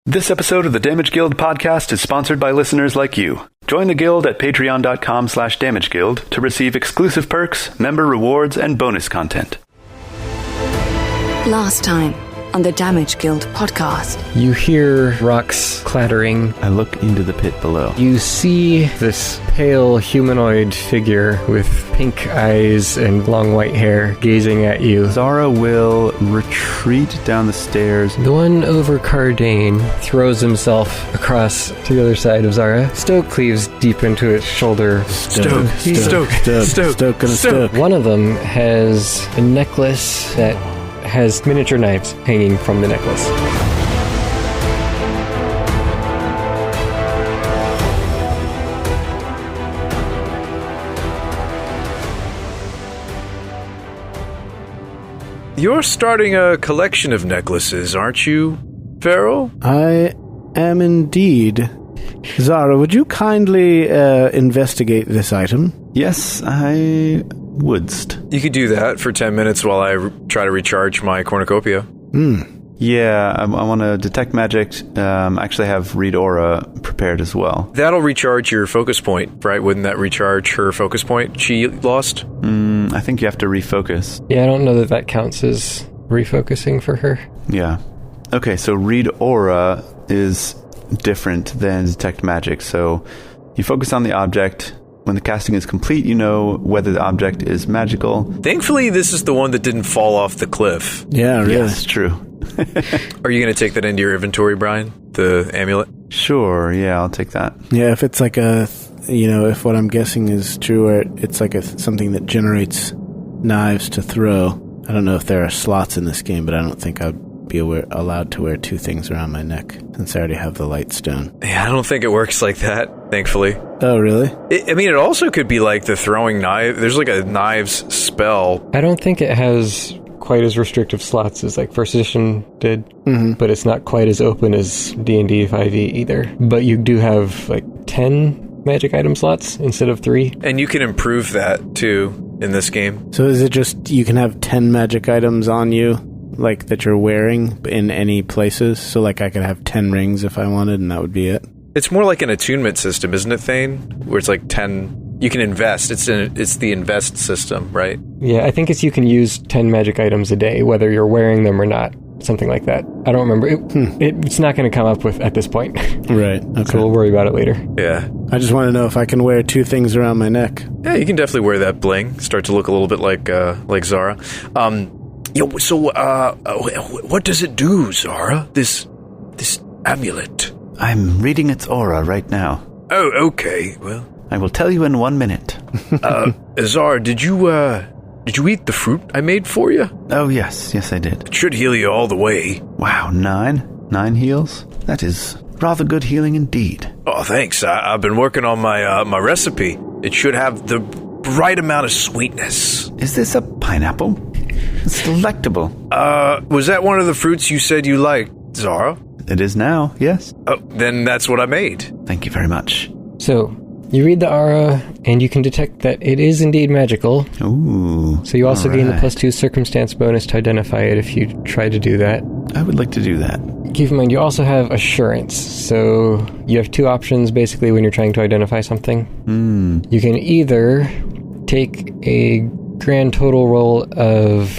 This episode of the Damage Guild podcast is sponsored by listeners like you. Join the guild at patreon.com/damageguild to receive exclusive perks, member rewards, and bonus content. Last time on the Damage Guild podcast. You hear rocks clattering. I look into the pit below. You see this pale humanoid figure with pink eyes and long white hair gazing at you. Zara will retreat down the stairs. The one over Kardain throws himself across to the other side of Zara. Stoke cleaves deep into its shoulder. Stoke. One of them has a necklace that has miniature knives hanging from the necklace. You're starting a collection of necklaces, aren't you, Verrol? I am indeed. Zara, would you kindly investigate this item? Yes, I wouldst. You could do that for 10 minutes while I try to recharge my cornucopia. Yeah, I want to detect magic. Actually have read aura prepared as well. That'll recharge your focus point, right? Wouldn't that recharge her focus point she lost? I think you have to refocus. Yeah, I don't know that counts as refocusing for her. Yeah. Okay, so read aura is different than detect magic. So you focus on the object. When the casting is complete, you know whether the object is magical. Thankfully, this is the one that didn't fall off the cliff. Yeah, really. Yes, true. Are you going to take that into your inventory, Brian? The amulet? Sure, yeah, I'll take that. Yeah, if it's like a, if what I'm guessing is true, or it's like something that generates knives to throw. I don't know if there are slots in this game, but I don't think I'd be allowed to wear two things around my neck, since I already have the light stone. Yeah, I don't think it works like that, thankfully. Oh, really? It also could be like the throwing knife. There's like a knives spell. I don't think it has quite as restrictive slots as like first edition did, but it's not quite as open as D&D 5e either. But you do have like 10 magic item slots instead of 3. And you can improve that too in this game. So is it just you can have 10 magic items on you, like that you're wearing in any places? So like I could have 10 rings if I wanted, and that would be it? It's more like an attunement system, isn't it, Thane? Where it's like 10... You can invest. It's the invest system, right? Yeah, I think it's you can use 10 magic items a day, whether you're wearing them or not. Something like that. I don't remember. It's not going to come up with at this point. Right. Okay. So we'll worry about it later. Yeah. I just want to know if I can wear two things around my neck. Yeah, you can definitely wear that bling. Start to look a little bit like Zara. What does it do, Zara? This amulet. I'm reading its aura right now. Oh, okay. Well, I will tell you in 1 minute. Zara, did you eat the fruit I made for you? Oh, yes, I did. It should heal you all the way. Wow, 9? 9 heals? That is rather good healing indeed. Oh, thanks. I've been working on my recipe. It should have the right amount of sweetness. Is this a pineapple? It's delectable. Was that one of the fruits you said you liked, Zara? It is now, yes. Oh, then that's what I made. Thank you very much. So, you read the aura, and you can detect that it is indeed magical. Ooh. So you also gain the +2 circumstance bonus to identify it if you try to do that. I would like to do that. Keep in mind, you also have assurance. So you have two options, basically, when you're trying to identify something. You can either take a grand total roll of,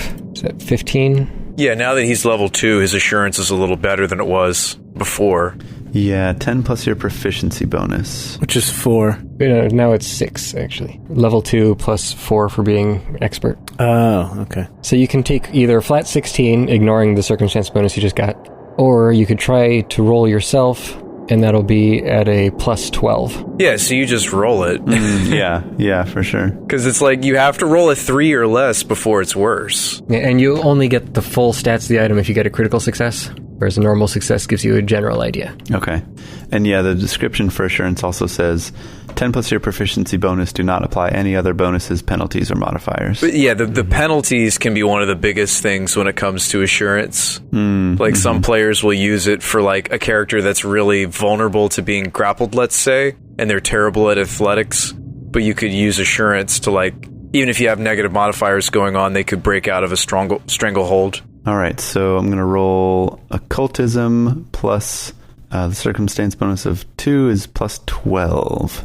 15? Yeah, now that he's level 2, his assurance is a little better than it was before. Yeah, 10 plus your proficiency bonus. Which is 4. Now it's 6, actually. Level 2 plus 4 for being expert. Oh, okay. So you can take either flat 16, ignoring the circumstance bonus you just got, or you could try to roll yourself, and that'll be at a +12. Yeah, so you just roll it. Yeah, for sure. Because it's like you have to roll a 3 or less before it's worse. And you only get the full stats of the item if you get a critical success, whereas a normal success gives you a general idea. Okay. And yeah, the description for assurance also says 10 plus your proficiency bonus, do not apply any other bonuses, penalties, or modifiers. But yeah, the penalties can be one of the biggest things when it comes to assurance. Some players will use it for like a character that's really vulnerable to being grappled, let's say, and they're terrible at athletics, but you could use assurance to like, even if you have negative modifiers going on, they could break out of a stranglehold. All right, so I'm going to roll occultism plus The circumstance bonus of 2 is plus 12.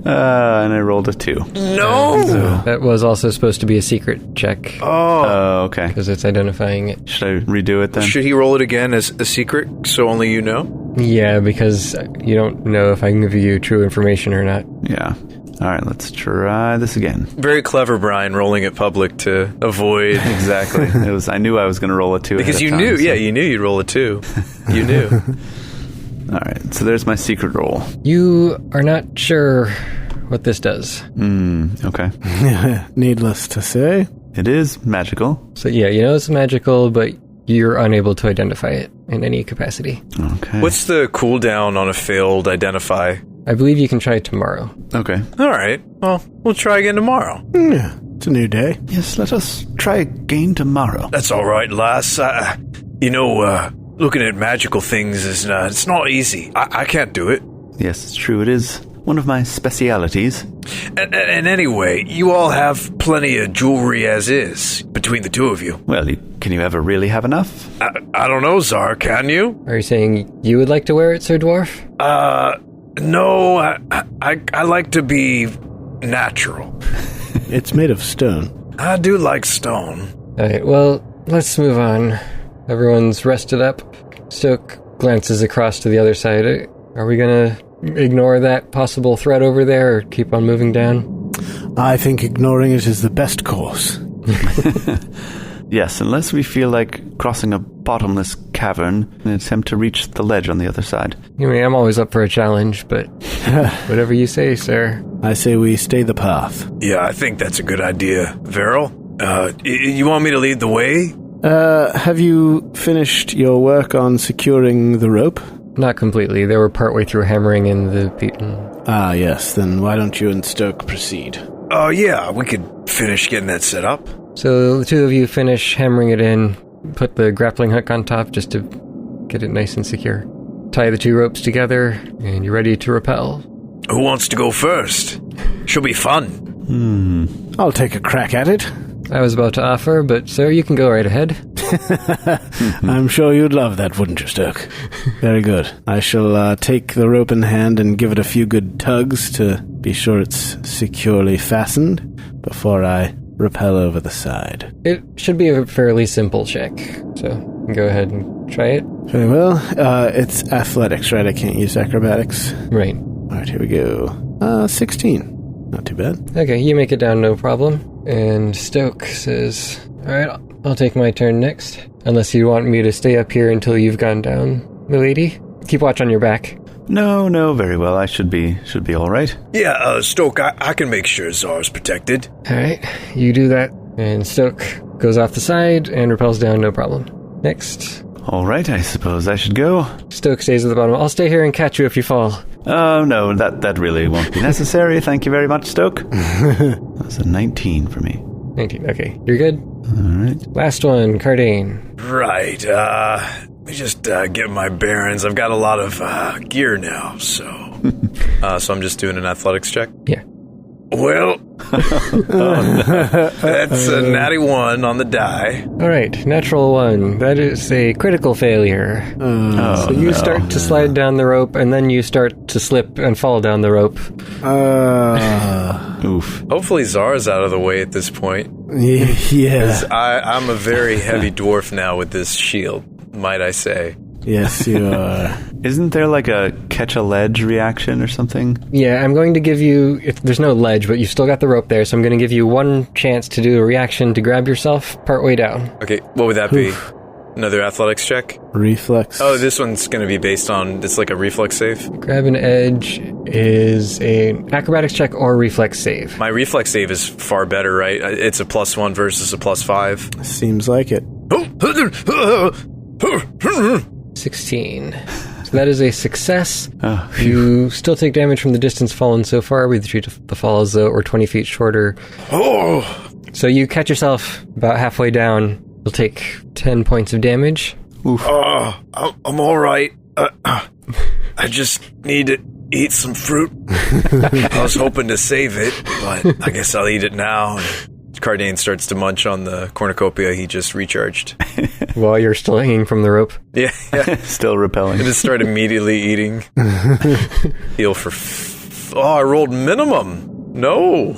And I rolled a 2. No! That was also supposed to be a secret check. Oh. Okay. Because it's identifying it. Should I redo it then? Should he roll it again as a secret so only you know? Yeah, because you don't know if I can give you true information or not. Yeah. All right, let's try this again. Very clever, Brian, rolling it public to avoid... Exactly. I knew I was going to roll a 2 Because you knew, you knew you'd roll a 2. You knew. All right, so there's my secret roll. You are not sure what this does. Okay. Needless to say. It is magical. So yeah, you know it's magical, but you're unable to identify it in any capacity. Okay. What's the cooldown on a failed identify? I believe you can try tomorrow. Okay. All right. Well, we'll try again tomorrow. Yeah, it's a new day. Yes, let us try again tomorrow. That's all right, lass. Looking at magical things is it's not easy. I can't do it. Yes, it's true. It is one of my specialities. And anyway, you all have plenty of jewelry as is, between the two of you. Well, can you ever really have enough? I don't know, Zara, can you? Are you saying you would like to wear it, Sir Dwarf? No, I like to be natural. It's made of stone. I do like stone. Alright, well, let's move on. Everyone's rested up. Stoke glances across to the other side. Are we gonna ignore that possible threat over there or keep on moving down? I think ignoring it is the best course. Yes, unless we feel like crossing a bottomless cavern in an attempt to reach the ledge on the other side. I mean, I'm always up for a challenge, but whatever you say, sir. I say we stay the path. Yeah, I think that's a good idea. Verrol, you want me to lead the way? Have you finished your work on securing the rope? Not completely. They were partway through hammering in the beaten. Ah, yes. Then why don't you and Stoke proceed? Oh, yeah, we could finish getting that set up. So the two of you finish hammering it in, put the grappling hook on top just to get it nice and secure. Tie the two ropes together, and you're ready to rappel. Who wants to go first? Should be fun. I'll take a crack at it. I was about to offer, but sir, you can go right ahead. I'm sure you'd love that, wouldn't you, Stoke? Very good. I shall take the rope in hand and give it a few good tugs to be sure it's securely fastened before I rappel over the side. It should be a fairly simple check, so you can go ahead and try it. Very well. It's athletics, right? I can't use acrobatics. Right. All right, here we go. 16. Not too bad. Okay, you make it down, no problem. And Stoke says, alright, I'll take my turn next. Unless you want me to stay up here until you've gone down, milady. Keep watch on your back. No, very well. I should be all right. Yeah, Stoke, I can make sure Zara's protected. Alright, you do that. And Stoke goes off the side and rappels down, no problem. Next. All right, I suppose I should go. Stoke stays at the bottom. I'll stay here and catch you if you fall. Oh, no, that really won't be necessary. Thank you very much, Stoke. That's a 19 for me. 19, okay. You're good? All right. Last one, Kardain. Right, let me just get my bearings. I've got a lot of gear now, so... so I'm just doing an athletics check? Yeah. Well, that's a natty 1 on the die. Alright, natural 1. That is a critical failure. So you start to slide down the rope, and then you start to slip and fall down the rope. Oof. Hopefully Zara's out of the way at this point. Yeah. I'm a very heavy dwarf now with this shield, might I say. Yes, you are. Isn't there like a catch a ledge reaction or something? Yeah, I'm going to give you... There's no ledge, but you've still got the rope there, so I'm going to give you one chance to do a reaction to grab yourself partway down. Okay, what would that be? Another athletics check? Reflex. Oh, this one's going to be based on... It's like a reflex save? Grab an edge is an acrobatics check or reflex save. My reflex save is far better, right? It's a +1 versus a +5. Seems like it. 16. So that is a success. Oh, you still take damage from the distance fallen so far, with the fall is or 20 feet shorter. Oh! So you catch yourself about halfway down. You'll take 10 points of damage. Oof. I'm all right. I just need to eat some fruit. I was hoping to save it, but I guess I'll eat it now and Kardain starts to munch on the cornucopia he just recharged. While you're still hanging from the rope. Yeah. Still repelling. I just start immediately eating. Heal for... I rolled minimum. No.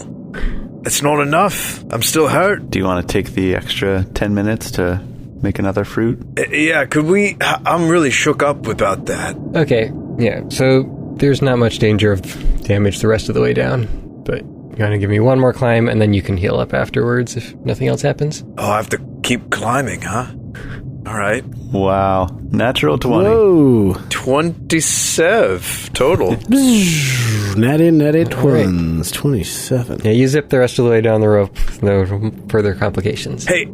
It's not enough. I'm still hurt. Do you want to take the extra 10 minutes to make another fruit? Yeah, could we... I'm really shook up about that. Okay, yeah, so there's not much danger of damage the rest of the way down, but you're going to give me one more climb, and then you can heal up afterwards if nothing else happens. Oh, I have to keep climbing, huh? All right. Wow. Natural 20. Whoa. 27 total. Natty twins. 27. Yeah, you zip the rest of the way down the rope with no further complications. Hey,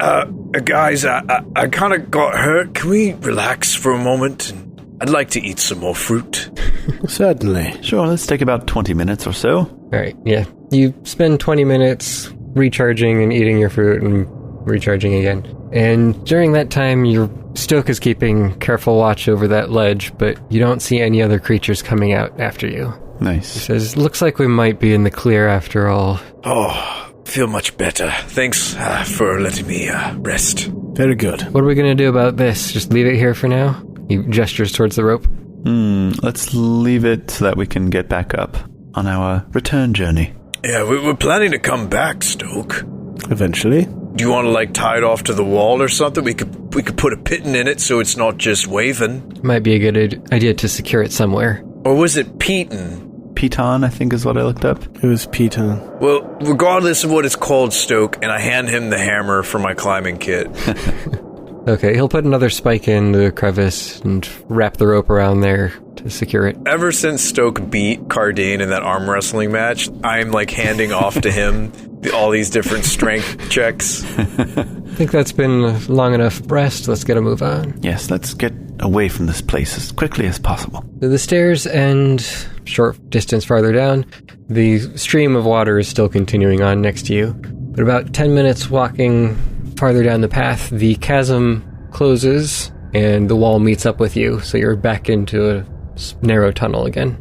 guys, I kind of got hurt. Can we relax for a moment? I'd like to eat some more fruit. Certainly. Sure, let's take about 20 minutes or so. All right, yeah. You spend 20 minutes recharging and eating your fruit and recharging again. And during that time, your Stoke is keeping careful watch over that ledge, but you don't see any other creatures coming out after you. Nice. He says, looks like we might be in the clear after all. Oh, feel much better. Thanks for letting me rest. Very good. What are we going to do about this? Just leave it here for now? He gestures towards the rope. Let's leave it so that we can get back up on our return journey. Yeah, we're planning to come back, Stoke. Eventually. Do you want to, tie it off to the wall or something? We could put a piton in it so it's not just waving. Might be a good idea to secure it somewhere. Or was it Peton? Piton, I think is what I looked up. It was Piton. Well, regardless of what it's called, Stoke, and I hand him the hammer for my climbing kit. Okay, he'll put another spike in the crevice and wrap the rope around there to secure it. Ever since Stoke beat Kardain in that arm wrestling match, I'm handing off to him all these different strength checks. I think that's been long enough rest. Let's get a move on. Yes, let's get away from this place as quickly as possible. So the stairs end short distance farther down. The stream of water is still continuing on next to you. But about 10 minutes walking farther down the path, the chasm closes and the wall meets up with you. So you're back into a narrow tunnel again.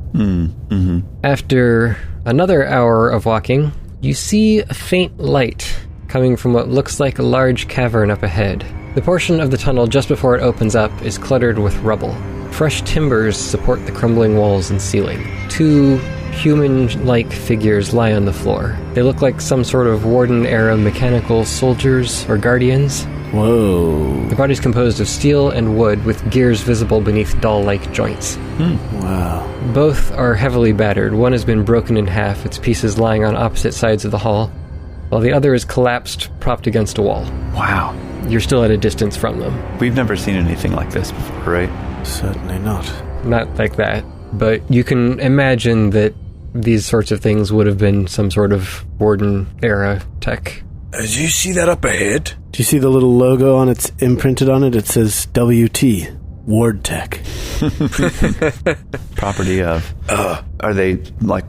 After another hour of walking, you see a faint light coming from what looks like a large cavern up ahead. The portion of the tunnel just before it opens up is cluttered with rubble. Fresh timbers support the crumbling walls and ceiling. Two human-like figures lie on the floor. They look like some sort of Warden-era mechanical soldiers or guardians. Whoa. The body's composed of steel and wood with gears visible beneath doll-like joints. Wow. Both are heavily battered. One has been broken in half, its pieces lying on opposite sides of the hall, while the other is collapsed, propped against a wall. Wow. You're still at a distance from them. We've never seen anything like this before, right? Certainly not. Not like that, but you can imagine that these sorts of things would have been some sort of Warden-era tech. Did you see that up ahead? Do you see the little logo on it's imprinted on it? It says WT, Ward Tech. Property of... Are they,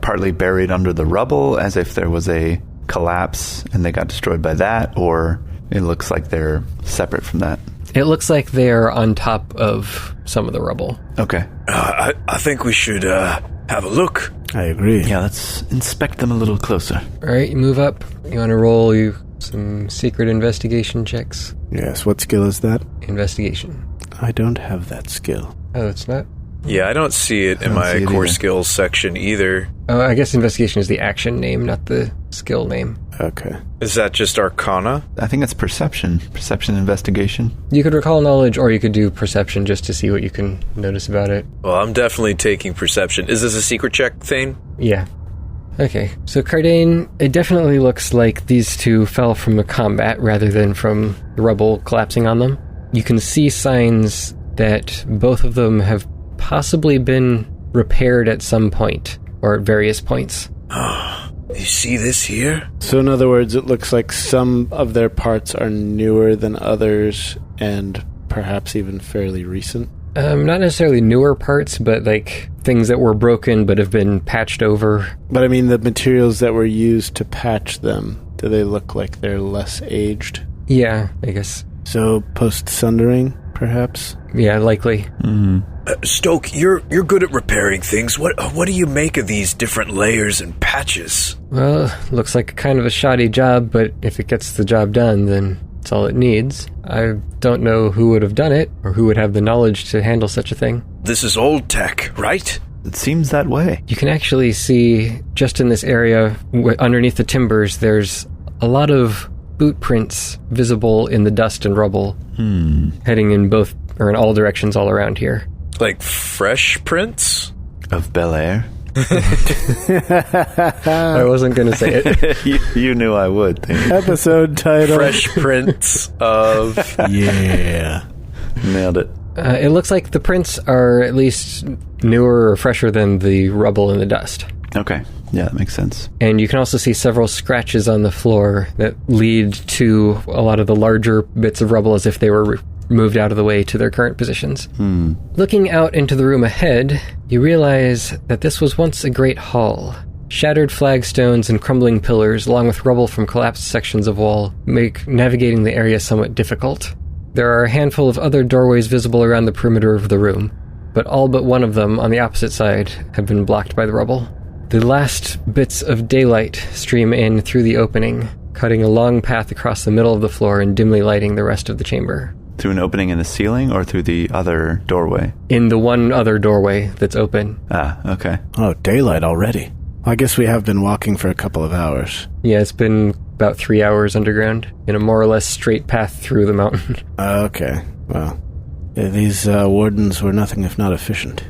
partly buried under the rubble, as if there was a collapse and they got destroyed by that, or it looks like they're separate from that? It looks like they're on top of some of the rubble. Okay. I think we should have a look. I agree. Yeah, let's inspect them a little closer. All right, you move up. You want to roll some secret investigation checks? Yes, what skill is that? Investigation. I don't have that skill. Oh, it's not? Yeah, I don't see it in my core skills section either. Oh, I guess investigation is the action name, not the skill name. Okay. Is that just Arcana? I think it's perception. Perception investigation. You could recall knowledge, or you could do perception just to see what you can notice about it. Well, I'm definitely taking perception. Is this a secret check thing? Yeah. Okay, so Kardain, it definitely looks like these two fell from the combat rather than from the rubble collapsing on them. You can see signs that both of them have possibly been repaired at some point, or at various points. You see this here? So in other words, it looks like some of their parts are newer than others and perhaps even fairly recent. Not necessarily newer parts, but things that were broken but have been patched over. But I mean, the materials that were used to patch them, do they look like they're less aged? Yeah, I guess. So post-sundering, perhaps? Yeah, likely. Stoke, you're good at repairing things. What do you make of these different layers and patches? Well, looks like kind of a shoddy job, but if it gets the job done, then it's all it needs. I don't know who would have done it, or who would have the knowledge to handle such a thing. This is old tech, right? It seems that way. You can actually see, just in this area, underneath the timbers, there's a lot of boot prints visible in the dust and rubble, heading in both, or in all directions all around here. Like fresh prints? Of Bel Air? I wasn't going to say it. you knew I would. Episode title. Fresh prints of... Yeah. Nailed it. It looks like the prints are at least newer or fresher than the rubble and the dust. Okay. Yeah, that makes sense. And you can also see several scratches on the floor that lead to a lot of the larger bits of rubble as if they were moved out of the way to their current positions. Looking out into the room ahead, you realize that this was once a great hall. Shattered flagstones and crumbling pillars, along with rubble from collapsed sections of wall, make navigating the area somewhat difficult. There are a handful of other doorways visible around the perimeter of the room, but all but one of them on the opposite side have been blocked by the rubble. The last bits of daylight stream in through the opening, cutting a long path across the middle of the floor and dimly lighting the rest of the chamber. Through an opening in the ceiling or through the other doorway? In the one other doorway that's open. Ah, okay. Oh, daylight already. I guess we have been walking for a couple of hours. Yeah, it's been about 3 hours underground, in a more or less straight path through the mountain. Okay, well, these wardens were nothing if not efficient.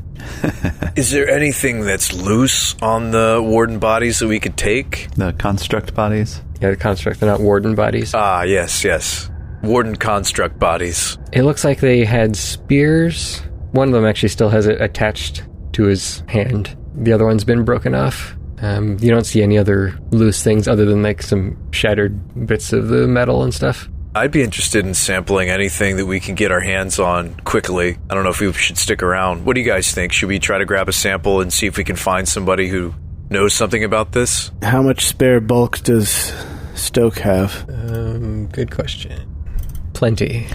Is there anything that's loose on the warden bodies that we could take? The construct bodies? Yeah, the construct, they're not warden bodies. Ah, yes. Warden construct bodies. It looks like they had spears. One of them actually still has it attached to his hand. The other one's been broken off. You don't see any other loose things other than like some shattered bits of the metal and stuff. I'd be interested in sampling anything that we can get our hands on quickly. I don't know if we should stick around. What do you guys think? Should we try to grab a sample and see if we can find somebody who knows something about this? How much spare bulk does Stoke have? Good question. Plenty.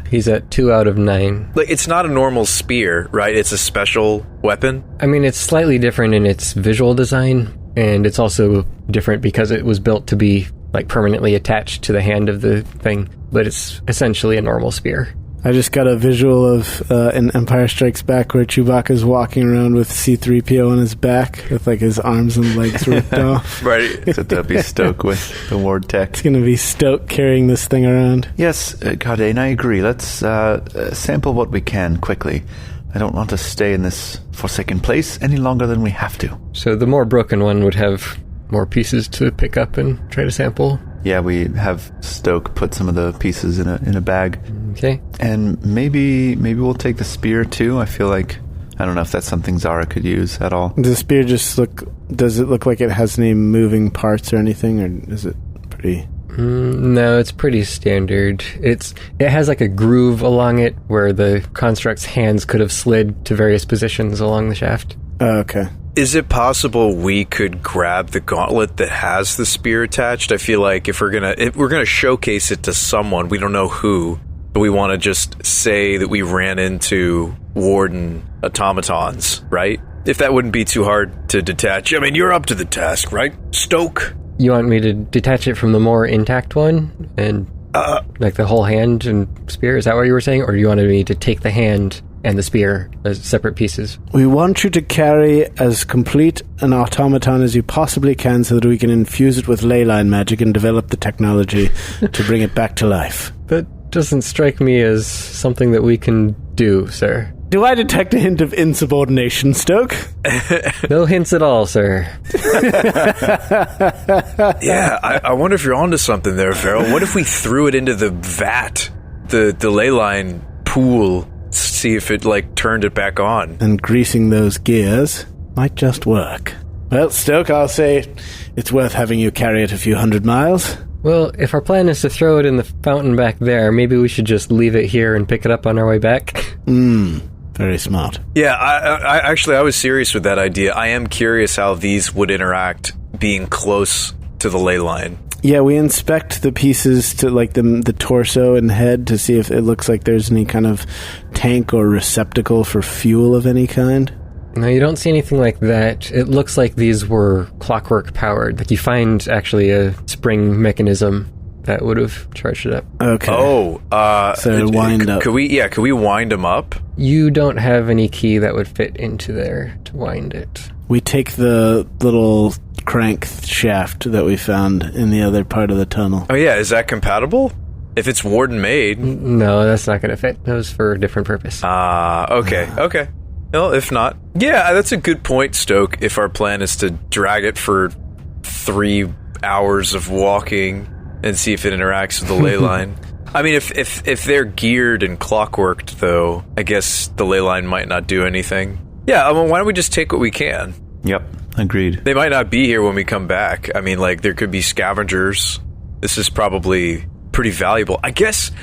He's at 2 out of 9. Like, it's not a normal spear, right? It's a special weapon? I mean, it's slightly different in its visual design, and it's also different because it was built to be like permanently attached to the hand of the thing, but it's essentially a normal spear. I just got a visual of in Empire Strikes Back where Chewbacca's walking around with C-3PO on his back with like his arms and legs ripped off. Right. So that'd be Stoke with the ward tech. It's going to be Stoke carrying this thing around. Yes, Kardain, I agree. Let's sample what we can quickly. I don't want to stay in this forsaken place any longer than we have to. So the more broken one would have more pieces to pick up and try to sample. Yeah, we have Stoke put some of the pieces in a bag. Okay. And maybe we'll take the spear too. I feel like, I don't know if that's something Zara could use at all. Does the spear does it look like it has any moving parts or anything, or is it pretty... No, it's pretty standard. It has like a groove along it where the construct's hands could have slid to various positions along the shaft. Oh, okay. Is it possible we could grab the gauntlet that has the spear attached? I feel like if we're gonna showcase it to someone, we don't know who, but we want to just say that we ran into warden automatons, right? If that wouldn't be too hard to detach. I mean, you're up to the task, right, Stoke? You want me to detach it from the more intact one and like the whole hand and spear? Is that what you were saying, or do you wanted me to take the hand and the spear as separate pieces? We want you to carry as complete an automaton as you possibly can so that we can infuse it with ley line magic and develop the technology to bring it back to life. That doesn't strike me as something that we can do, sir. Do I detect a hint of insubordination, Stoke? No hints at all, sir. Yeah, I wonder if you're onto something there, Verrol. What if we threw it into the vat, the ley line pool, see if it like turned it back on? And greasing those gears might just work. Well, Stoke, I'll say it's worth having you carry it a few 100 miles. Well, if our plan is to throw it in the fountain back there, maybe we should just leave it here and pick it up on our way back. Very smart. Yeah, I was serious with that idea. I am curious how these would interact being close to the ley line. Yeah, we inspect the pieces to like the torso and head to see if it looks like there's any kind of tank or receptacle for fuel of any kind. No, you don't see anything like that. It looks like these were clockwork powered. Like you find actually a spring mechanism that would have charged it up. Okay. So wind up. Could we wind them up? You don't have any key that would fit into there to wind it. We take the little crank shaft that we found in the other part of the tunnel. Oh yeah, is that compatible? If it's Warden made? No, that's not going to fit. That was for a different purpose. Okay. Well, if not, yeah, that's a good point, Stoke. If our plan is to drag it for 3 hours of walking and see if it interacts with the ley line. I mean, if they're geared and clockworked, though, I guess the ley line might not do anything. Yeah, I mean, why don't we just take what we can? Yep, agreed. They might not be here when we come back. I mean, like, there could be scavengers. This is probably pretty valuable. I guess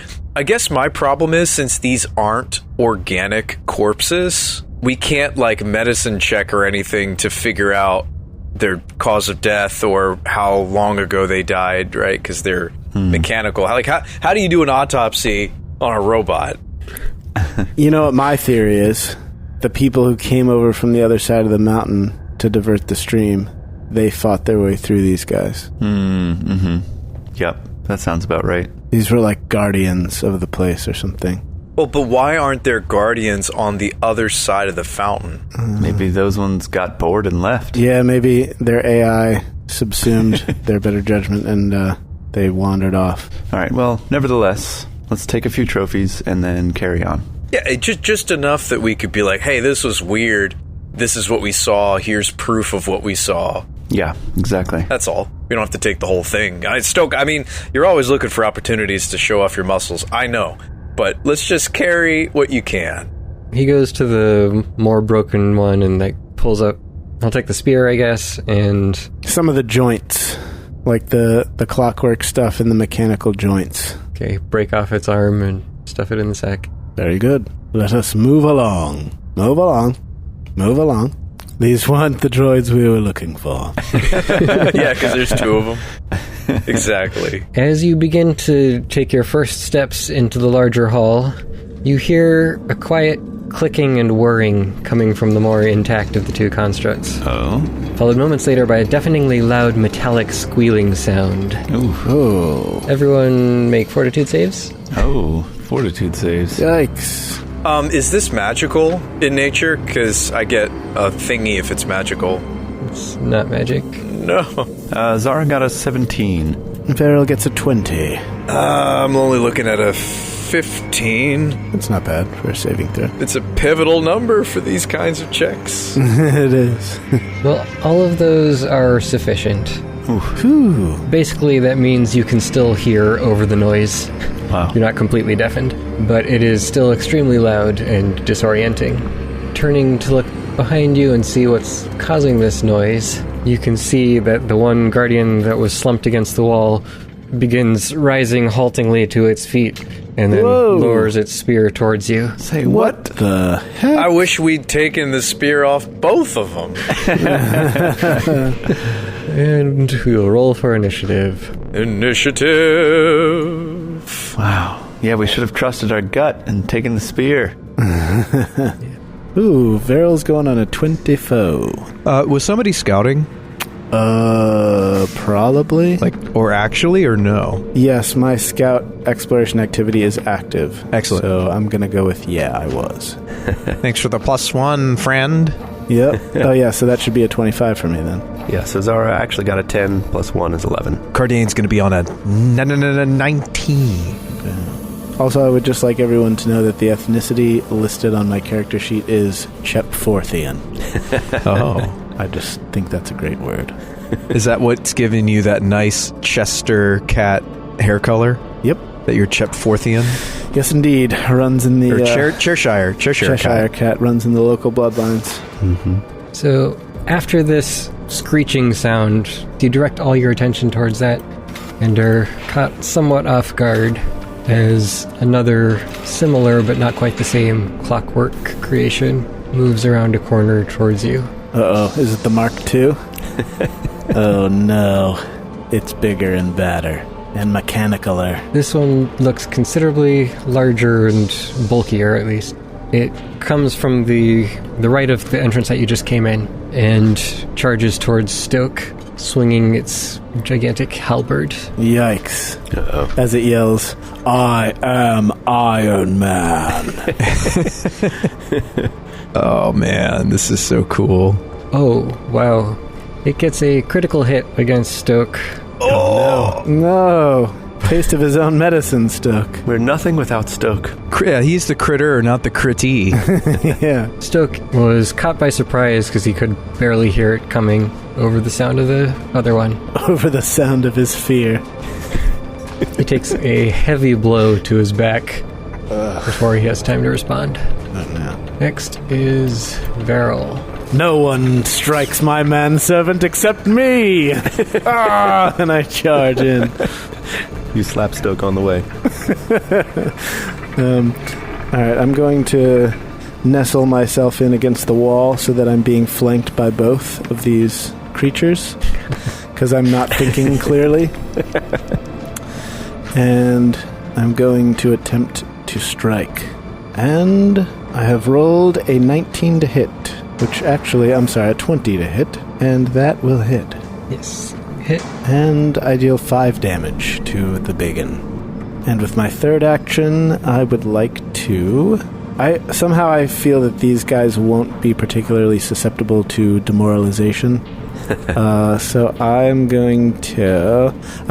my problem is, since these aren't organic corpses, we can't, like, medicine check or anything to figure out their cause of death or how long ago they died, right? Because they're mechanical. Like, how do you do an autopsy on a robot? You know what my theory is? The people who came over from the other side of the mountain to divert the stream, they fought their way through these guys. Yep, that sounds about right. These were like guardians of the place or something. Well, but why aren't there guardians on the other side of the fountain? Maybe those ones got bored and left. Yeah, maybe their AI subsumed their better judgment and they wandered off. All right, well, nevertheless, let's take a few trophies and then carry on. Yeah, just enough that we could be like, hey, this was weird. This is what we saw. Here's proof of what we saw. Yeah, exactly. That's all. We don't have to take the whole thing. Stoke, I mean, you're always looking for opportunities to show off your muscles. I know. But let's just carry what you can. He goes to the more broken one and like pulls up. I'll take the spear, I guess, and some of the joints, like the clockwork stuff and the mechanical joints. Okay, break off its arm and stuff it in the sack. Very good. Let us move along. Move along. Move along. These weren't the droids we were looking for. Yeah, because there's 2 of them. Exactly. As you begin to take your first steps into the larger hall, you hear a quiet clicking and whirring coming from the more intact of the 2 constructs. Oh. Followed moments later by a deafeningly loud metallic squealing sound. Ooh. Oh. Everyone make fortitude saves. Oh, fortitude saves. Yikes. Is this magical in nature? Because I get a thingy if it's magical. It's not magic. No. Zara got a 17. Verrol gets a 20. I'm only looking at a 15. That's not bad for a saving throw. It's a pivotal number for these kinds of checks. It is. Well, all of those are sufficient. Ooh. Basically, that means you can still hear over the noise. Wow. You're not completely deafened, but it is still extremely loud and disorienting. Turning to look behind you and see what's causing this noise, you can see that the one guardian that was slumped against the wall begins rising haltingly to its feet and then lowers its spear towards you. Say What the heck? I wish we'd taken the spear off both of them. And we'll roll for initiative. Initiative. Wow. Yeah, we should have trusted our gut and taken the spear. Ooh, Verrol's going on a 24. Was somebody scouting? Probably. Or actually, or no? Yes, my scout exploration activity is active. Excellent. So I'm going to go with, yeah, I was. Thanks for the +1, friend. Yep. Oh, yeah, so that should be a 25 for me then. Yeah, so Zara actually got a 10, +1 is 11. Kardain's going to be on a 19. Also, I would just like everyone to know that the ethnicity listed on my character sheet is Chepforthian. Oh. I just think that's a great word. Is that what's giving you that nice Chester cat hair color? Yep. That you're Chepforthian? Yes, indeed. Runs in the... Or Cheshire cat runs in the local bloodlines. Mm-hmm. So, after this screeching sound, you direct all your attention towards that and are caught somewhat off guard as another similar but not quite the same clockwork creation moves around a corner towards you. Uh-oh. Is it the Mark II? Oh, no. it's bigger and badder and mechanicaler. This one looks considerably larger and bulkier, at least. It comes from the right of the entrance that you just came in and charges towards Stoke, swinging its gigantic halberd. Yikes. Uh-oh. As it yells, I am Iron Man. Oh man, this is so cool. Oh, wow. It gets a critical hit against Stoke. Oh, no. Taste of his own medicine, Stoke. We're nothing without Stoke. Yeah, he's the critter, not the critty. Yeah. Stoke was caught by surprise because he could barely hear it coming over the sound of the other one. Over the sound of his fear. He takes a heavy blow to his back before he has time to respond. Oh, no. Next is Verrol. No one strikes my manservant except me! And I charge in. You slap Stoke on the way. Alright, I'm going to nestle myself in against the wall so that I'm being flanked by both of these creatures, because I'm not thinking clearly. And I'm going to attempt to strike. And I have rolled a 19 to hit, which actually, I'm sorry, a 20 to hit, and that will hit. Yes. Hit. And I deal 5 damage to the biggin. And with my third action, I would like to... Somehow I feel that these guys won't be particularly susceptible to demoralization. So I'm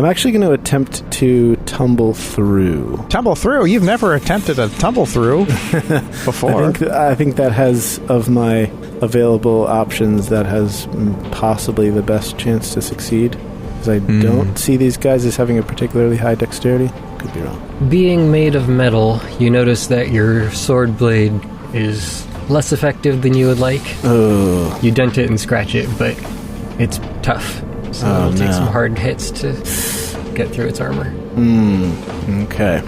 actually going to attempt to tumble through. Tumble through? You've never attempted a tumble through before. I think that has, of my available options, that has possibly the best chance to succeed. Because I don't see these guys as having a particularly high dexterity. Could be wrong. Being made of metal, you notice that your sword blade is less effective than you would like. Oh. You dent it and scratch it, but it's tough. So it'll take some hard hits to get through its armor. Okay.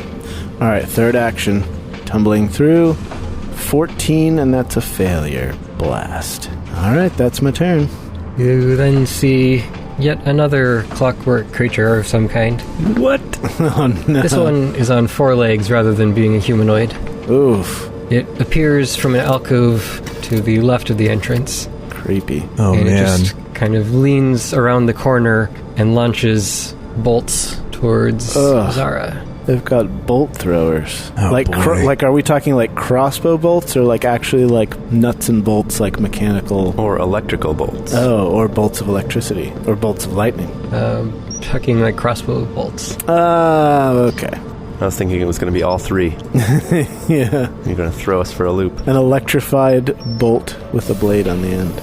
Alright, third action. Tumbling through. 14, and that's a failure. Blast. Alright, that's my turn. You then see yet another clockwork creature of some kind. What? Oh, no. This one is on 4 legs rather than being a humanoid. Oof. It appears from an alcove to the left of the entrance. Creepy. Oh and man. it just kind of leans around the corner and launches bolts towards Zara. They've got bolt throwers. Oh, like, are we talking like crossbow bolts, or like actually like nuts and bolts, like mechanical? Or electrical bolts. Oh, or bolts of electricity, or bolts of lightning. Talking like crossbow bolts. Okay. I was thinking it was going to be all 3. Yeah. You're going to throw us for a loop. An electrified bolt with a blade on the end.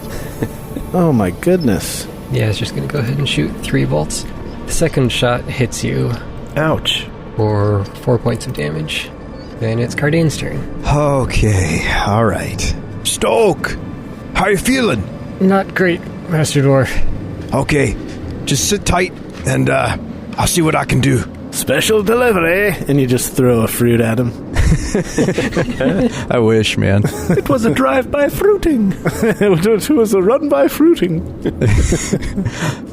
Oh my goodness. Yeah, it's just going to go ahead and shoot 3 bolts. The second shot hits you Ouch. for 4 points of damage. Then it's Kardain's turn. Okay, alright. Stoke! How you feeling? Not great, Master Dwarf. Okay, just sit tight and I'll see what I can do. Special delivery! And you just throw a fruit at him. I wish, man. It was a drive-by fruiting. It was a run-by fruiting.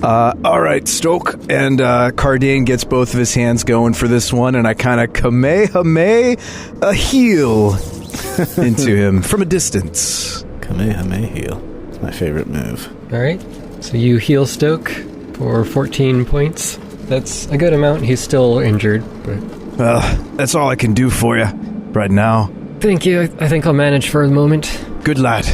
Alright, Stoke. And Kardain gets both of his hands going for this one, and I kind of Kamehameha a heal into him from a distance. Kamehameha heal. It's my favorite move. Alright, so you heal Stoke for 14 points. That's a good amount. He's still injured, but... Well, that's all I can do for you right now. Thank you. I think I'll manage for the moment. Good lad.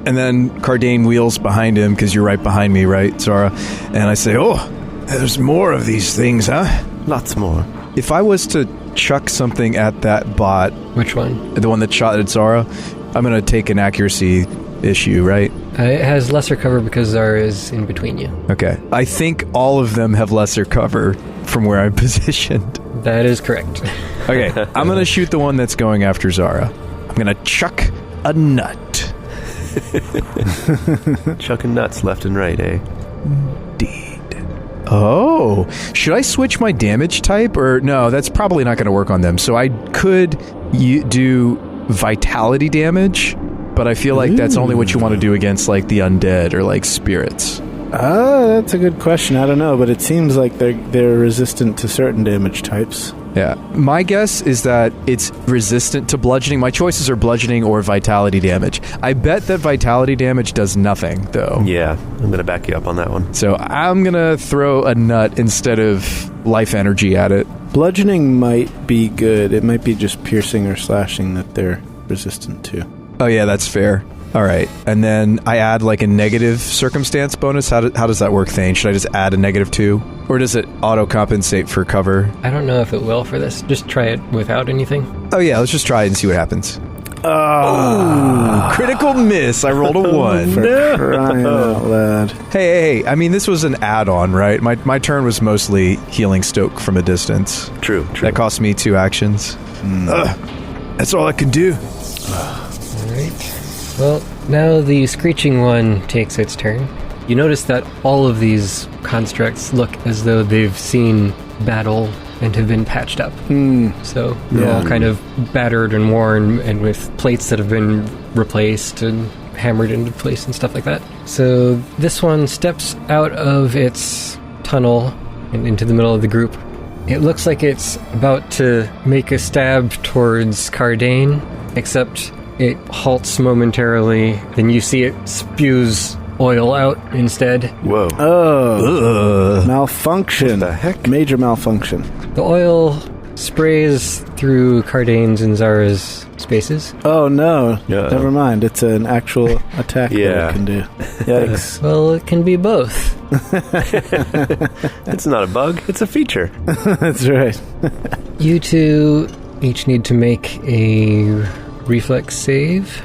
And then Kardain wheels behind him, because you're right behind me, right, Zara? And I say, oh, there's more of these things, huh? Lots more. If I was to chuck something at that bot... Which one? The one that shot at Zara, I'm going to take an accuracy issue, right? It has lesser cover because Zara is in between you. Okay. I think all of them have lesser cover from where I'm positioned. That is correct. Okay, I'm going to shoot the one that's going after Zara. I'm going to chuck a nut. Chucking nuts left and right, eh? Indeed. Oh, should I switch my damage type? Or no, that's probably not going to work on them. So I could do vitality damage, but I feel like that's only what you want to do against like the undead or like spirits. That's a good question. I don't know, but it seems like they're resistant to certain damage types. Yeah. My guess is that it's resistant to bludgeoning. My choices are bludgeoning or vitality damage. I bet that vitality damage does nothing, though. Yeah, I'm going to back you up on that one. So I'm going to throw a nut instead of life energy at it. Bludgeoning might be good. It might be just piercing or slashing that they're resistant to. Oh, yeah, that's fair. All right. And then I add like a negative circumstance bonus. How does that work, Thane? Should I just add a -2? Or does it auto-compensate for cover? I don't know if it will for this. Just try it without anything. Oh, yeah. Let's just try it and see what happens. Oh, critical miss. I rolled a 1. For crying out loud. Hey. I mean, this was an add-on, right? My turn was mostly healing Stoke from a distance. True. That cost me 2 actions. That's all I can do. All right. Well, now the screeching one takes its turn. You notice that all of these constructs look as though they've seen battle and have been patched up. So they're all kind of battered and worn and with plates that have been replaced and hammered into place and stuff like that. So this one steps out of its tunnel and into the middle of the group. It looks like it's about to make a stab towards Kardain, except it halts momentarily, then you see it spews oil out instead. Whoa. Oh. Malfunction. What the heck? Major malfunction. The oil sprays through Kardain's and Zara's spaces. Oh, no. Yeah. Never mind. It's an actual attack that Yeah. it can do. Yikes. Well, it can be both. It's not a bug, it's a feature. That's right. You two each need to make a reflex save.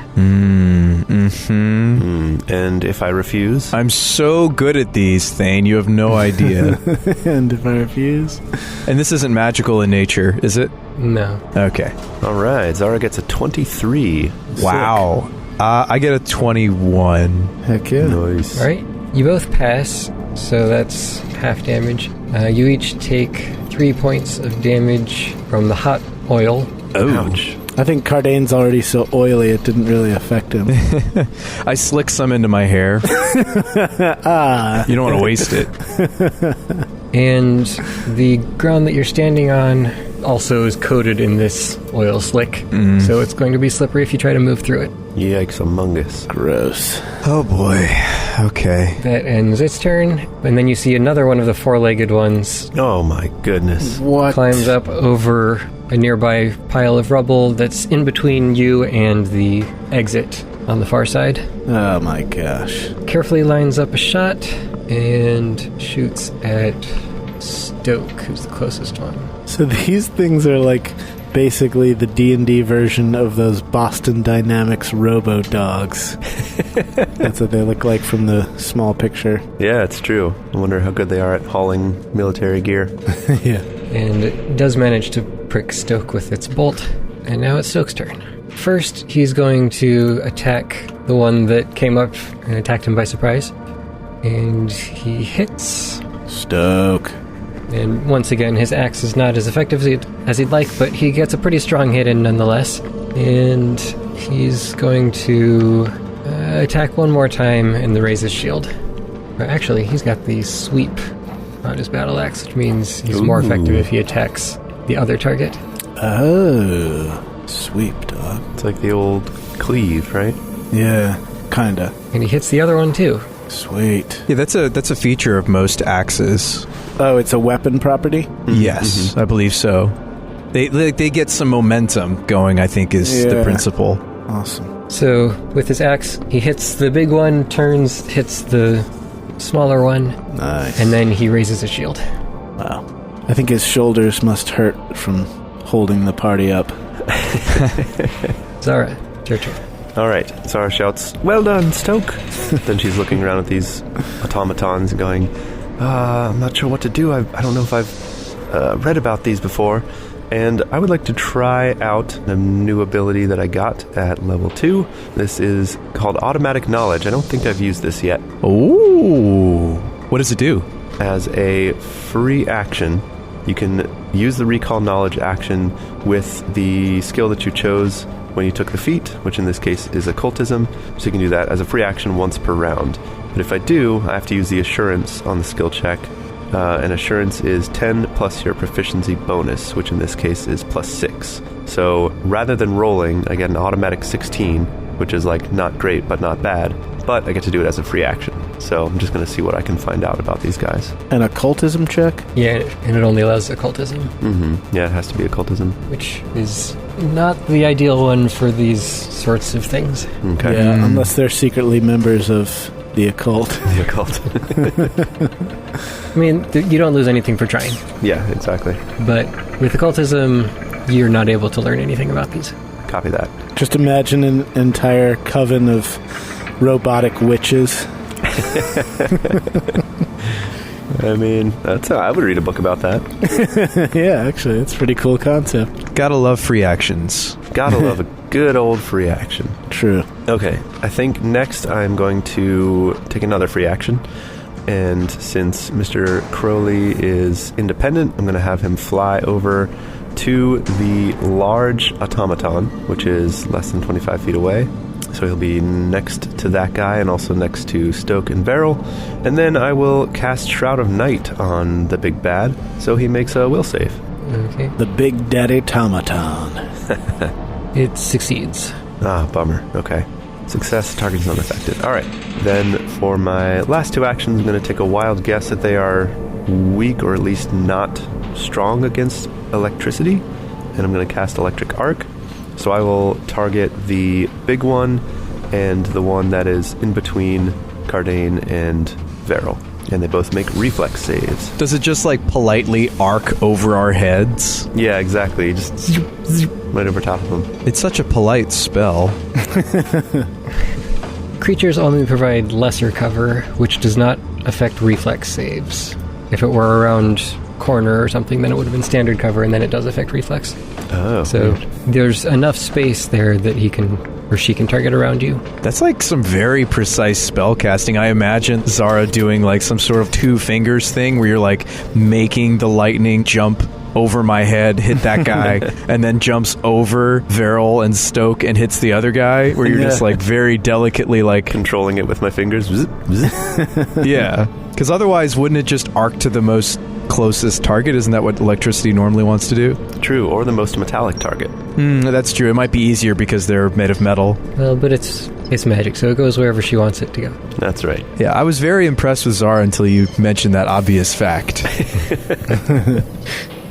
And if I refuse? I'm so good at these, Thane. You have no idea. And if I refuse? And this isn't magical in nature, is it? No. Okay. All right, Zara gets a 23. Wow. I get a 21. Heck yeah. Nice. All right. You both pass, so that's half damage. You each take 3 points of damage from the hot oil. Ouch. I think Kardain's already so oily it didn't really affect him. I slick some into my hair. You don't want to waste it. And the ground that you're standing on also is coated in this oil slick, so it's going to be slippery if you try to move through it. Yikes, amungus. Gross. Oh boy. Okay. That ends its turn, and then you see another one of the four-legged ones Oh my goodness. What? climbs up over a nearby pile of rubble that's in between you and the exit on the far side. Oh my gosh. Carefully lines up a shot and shoots at Stoke, who's the closest one. So these things are like basically the D&D version of those Boston Dynamics robo-dogs. That's what they look like from the small picture. Yeah, it's true. I wonder how good they are at hauling military gear. Yeah. And it does manage to prick Stoke with its bolt, and now it's Stoke's turn. First, he's going to attack the one that came up and attacked him by surprise. And he hits. Stoke. And once again, his axe is not as effective as he'd like, but he gets a pretty strong hit in nonetheless. And he's going to attack one more time and raise his shield. Or actually, he's got the sweep on his battle axe, which means he's more effective if he attacks the other target. Oh. Sweep, dog. It's like the old cleave, right? Yeah, kinda. And he hits the other one too. Sweet. Yeah, that's a feature of most axes. Oh, it's a weapon property? Yes, I believe so. They get some momentum going, I think, is the Yeah. principle. Awesome. So with his axe, he hits the big one, turns, hits the smaller one, Nice. and then he raises his shield. Wow. I think his shoulders must hurt from holding the party up. Zara, it's your turn. All right, Zara shouts, "Well done, Stoke!" Then she's looking around at these automatons and going, I'm not sure what to do. I don't know if I've read about these before. And I would like to try out a new ability that I got at level 2. This is called Automatic Knowledge. I don't think I've used this yet. Ooh. What does it do? As a free action, you can use the Recall Knowledge action with the skill that you chose when you took the feat, which in this case is occultism, so you can do that as a free action once per round. But if I do, I have to use the assurance on the skill check, and assurance is 10 plus your proficiency bonus, which in this case is plus 6. So rather than rolling, I get an automatic 16, which is like not great but not bad, but I get to do it as a free action. So I'm just going to see what I can find out about these guys. An occultism check? Yeah, and it only allows occultism. Mm-hmm. Yeah, it has to be occultism. Which is not the ideal one for these sorts of things. Okay. Yeah, unless they're secretly members of the occult. The occult. I mean, you don't lose anything for trying. Yeah, exactly. But with occultism, you're not able to learn anything about these. Copy that. Just imagine an entire coven of robotic witches. I mean, I would read a book about that. Yeah, actually, it's a pretty cool concept. Gotta love free actions. Gotta love a good old free action. True. Okay, I think next I'm going to take another free action. And since Mr. Crowley is independent, I'm going to have him fly over to the large automaton, which is less than 25 feet away. So he'll be next to that guy and also next to Stoke and Verrol. And then I will cast Shroud of Night on the big bad, so he makes a will save. Okay. The Big Daddy Automaton. It succeeds. Ah, bummer. Okay. Success, target is unaffected. Alright, then for my last two actions, I'm going to take a wild guess that they are weak or at least not strong against electricity. And I'm going to cast Electric Arc. So I will target the big one and the one that is in between Kardain and Verrol. And they both make reflex saves. Does it just like politely arc over our heads? Yeah, exactly. Just right over top of them. It's such a polite spell. Creatures only provide lesser cover, which does not affect reflex saves. If it were around corner or something, then it would have been standard cover, and then it does affect reflex. Oh. So there's enough space there that he can or she can target around you. That's like some very precise spell casting. I imagine Zara doing like some sort of two fingers thing where you're like making the lightning jump over my head, hit that guy, and then jumps over Verrol and Stoke and hits the other guy, where you're just like very delicately like controlling it with my fingers. Yeah, because otherwise wouldn't it just arc to the most closest target? Isn't that what electricity normally wants to do? True, or the most metallic target. That's true. It might be easier because they're made of metal. Well, but it's magic, so it goes wherever she wants it to go. That's right. Yeah, I was very impressed with Zara until you mentioned that obvious fact.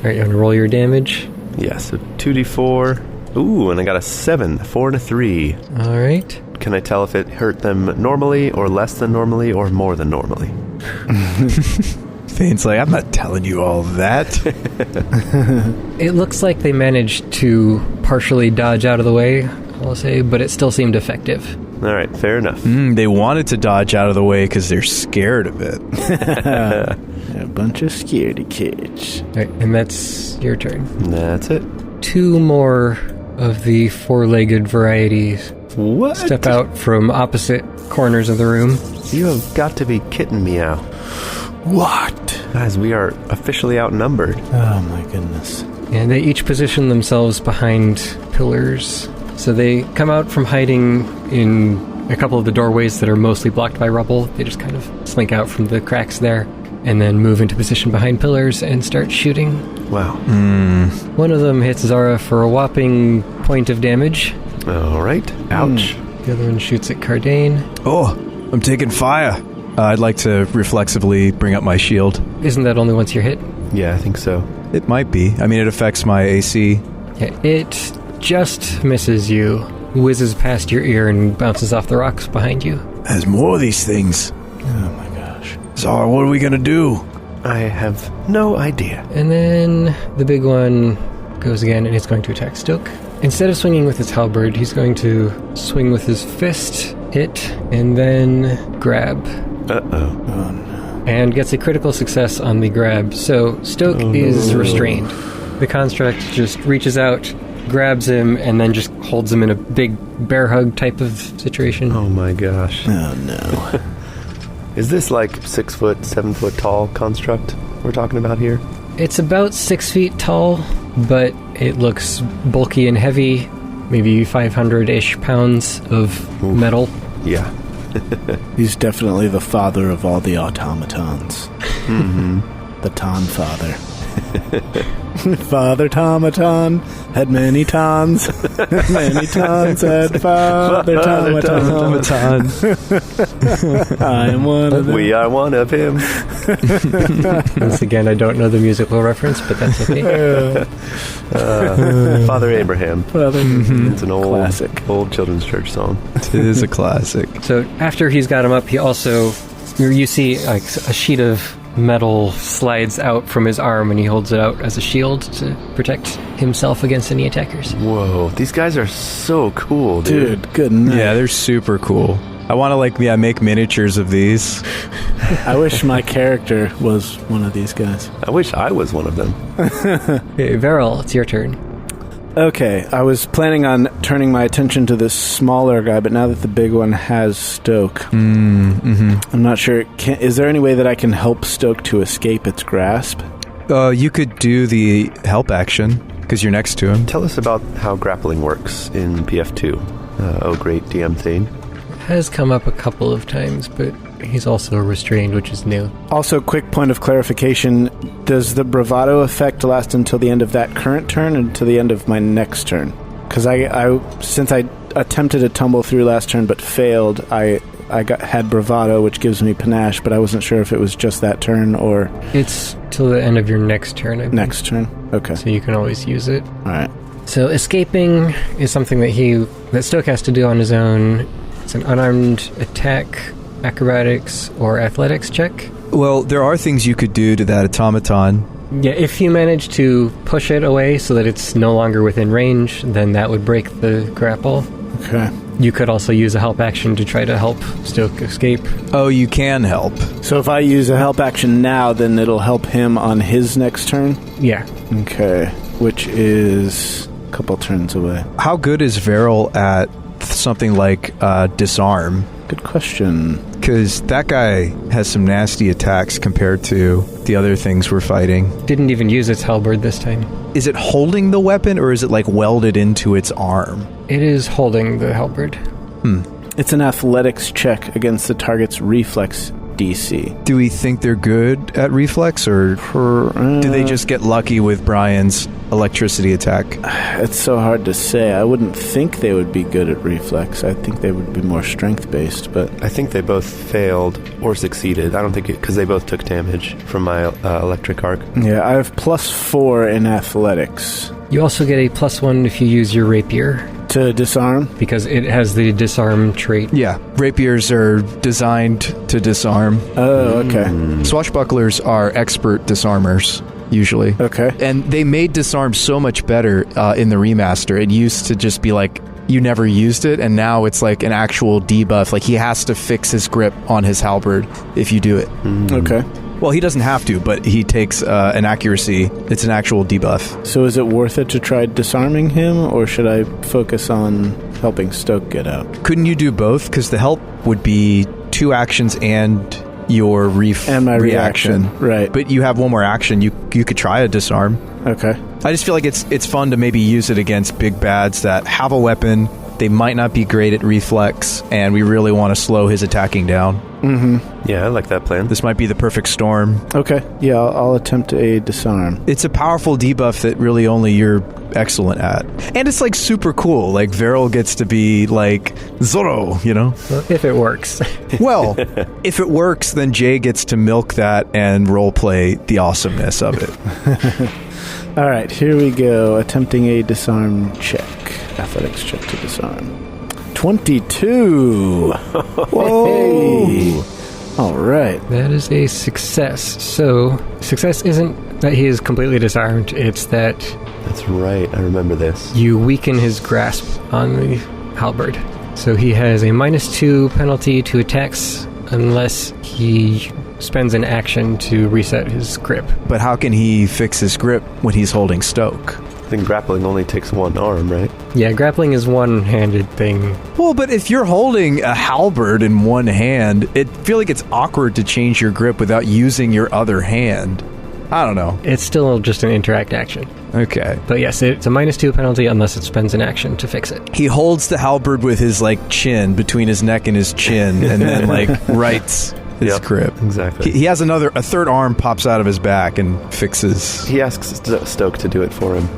All right, you want to roll your damage? Yeah, so 2d4. Ooh, and I got a 7, 4 and a 3. All right. Can I tell if it hurt them normally, or less than normally, or more than normally? Fane's like, I'm not telling you all that. It looks like they managed to partially dodge out of the way, I'll say, but it still seemed effective. All right, fair enough. They wanted to dodge out of the way because they're scared of it. A bunch of scaredy kids. All right, and that's your turn. That's it. 2 more of the 4-legged varieties What? step out from opposite corners of the room. You have got to be kidding me out. What? Guys, we are officially outnumbered. Oh my goodness. And they each position themselves behind pillars. So they come out from hiding in a couple of the doorways that are mostly blocked by rubble. They just kind of slink out from the cracks there and then move into position behind pillars and start shooting. Wow. One of them hits Zara for a whopping point of damage. All right. Ouch. The other one shoots at Kardain. Oh, I'm taking fire. I'd like to reflexively bring up my shield. Isn't that only once you're hit? Yeah, I think so. It might be. I mean, it affects my AC. Yeah, it just misses you, whizzes past your ear and bounces off the rocks behind you. There's more of these things. Oh my gosh. Zara, what are we going to do? I have no idea. And then the big one goes again, and it's going to attack Stoke. Instead of swinging with his halberd, he's going to swing with his fist, hit, and then grab. Uh-oh. Oh no. And gets a critical success on the grab. So Stoke is restrained. The construct just reaches out, grabs him, and then just holds him in a big bear hug type of situation. Oh my gosh. Oh no. Is this like 6 foot, 7 foot tall construct we're talking about here? It's about 6 feet tall, but it looks bulky and heavy, maybe 500-ish pounds of metal. Yeah. He's definitely the father of all the automatons. The Ton Father. Father Tomaton had many tons. Many tons had Father Tomaton. I am one of them. We are one of him. Once again, I don't know the musical reference, but that's okay. Father Abraham. It's an old Classic. old children's church song. It is a classic. So after he's got him up, he also, you see like a sheet of metal slides out from his arm, and he holds it out as a shield to protect himself against any attackers. Whoa, these guys are so cool, dude. Dude, good night. Yeah, they're super cool. I want to make miniatures of these. I wish my character was one of these guys. I wish I was one of them. Okay, Verrol, it's your turn. Okay, I was planning on turning my attention to this smaller guy, but now that the big one has Stoke, I'm not sure. Is there any way that I can help Stoke to escape its grasp? You could do the help action, because you're next to him. Tell us about how grappling works in PF2. Oh, great DM thing. Has come up a couple of times, but he's also restrained, which is new. Also, quick point of clarification, does the bravado effect last until the end of that current turn and until the end of my next turn? Because since I attempted to tumble through last turn but failed, I had bravado, which gives me panache, but I wasn't sure if it was just that turn or... It's till the end of your next turn, I believe. Next turn? Okay. So you can always use it. Alright. So escaping is something that Stoke has to do on his own. It's an unarmed attack, acrobatics, or athletics check. Well, there are things you could do to that automaton. Yeah, if you manage to push it away so that it's no longer within range, then that would break the grapple. Okay. You could also use a help action to try to help Stoke escape. Oh, you can help. So if I use a help action now, then it'll help him on his next turn? Yeah. Okay. Which is a couple turns away. How good is Verrol at something like disarm? Good question. Because that guy has some nasty attacks compared to the other things we're fighting. Didn't even use its halberd this time. Is it holding the weapon, or is it welded into its arm? It is holding the halberd. It's an athletics check against the target's reflex DC. Do we think they're good at reflex, or do they just get lucky with Brian's electricity attack? It's so hard to say. I wouldn't think they would be good at reflex. I think they would be more strength-based, but... I think they both failed or succeeded. I don't think because they both took damage from my electric arc. Yeah, I have +4 in athletics. You also get a +1 if you use your rapier. To disarm? Because it has the disarm trait. Yeah, rapiers are designed to disarm. Oh, okay. Swashbucklers are expert disarmers, usually. Okay. And they made disarm so much better in the remaster. It used to just be you never used it, and now it's an actual debuff. He has to fix his grip on his halberd if you do it. Okay. Well, he doesn't have to, but he takes an accuracy. It's an actual debuff. So is it worth it to try disarming him, or should I focus on helping Stoke get out? Couldn't you do both? Because the help would be 2 actions and your and my reaction. Right. But you have one more action. You could try a disarm. Okay. I just feel like it's fun to maybe use it against big bads that have a weapon. They might not be great at reflex, and we really want to slow his attacking down. Yeah, I like that plan. This might be the perfect storm. Okay. Yeah, I'll attempt a disarm. It's a powerful debuff that really only you're excellent at. And it's super cool. Verrol gets to be Zorro, Well, if it works. Well, if it works, then Jay gets to milk that and roleplay the awesomeness of it. All right, here we go. Attempting a disarm check. Athletics check to disarm. 22. Whoa. Hey. All right. That is a success. So, success isn't that he is completely disarmed. It's that... That's right. I remember this. You weaken his grasp on the halberd. So he has a -2 penalty to attacks unless he spends an action to reset his grip. But how can he fix his grip when he's holding Stoke? I think grappling only takes one arm, right? Yeah, grappling is one-handed thing. Well, but if you're holding a halberd in one hand, I feel like it's awkward to change your grip without using your other hand. I don't know. It's still just an interact action. Okay. But yes, it's a -2 penalty unless it spends an action to fix it. He holds the halberd with his chin between his neck and his chin, and then rights his grip. Exactly. He has a third arm pops out of his back and fixes. He asks Stoke to do it for him.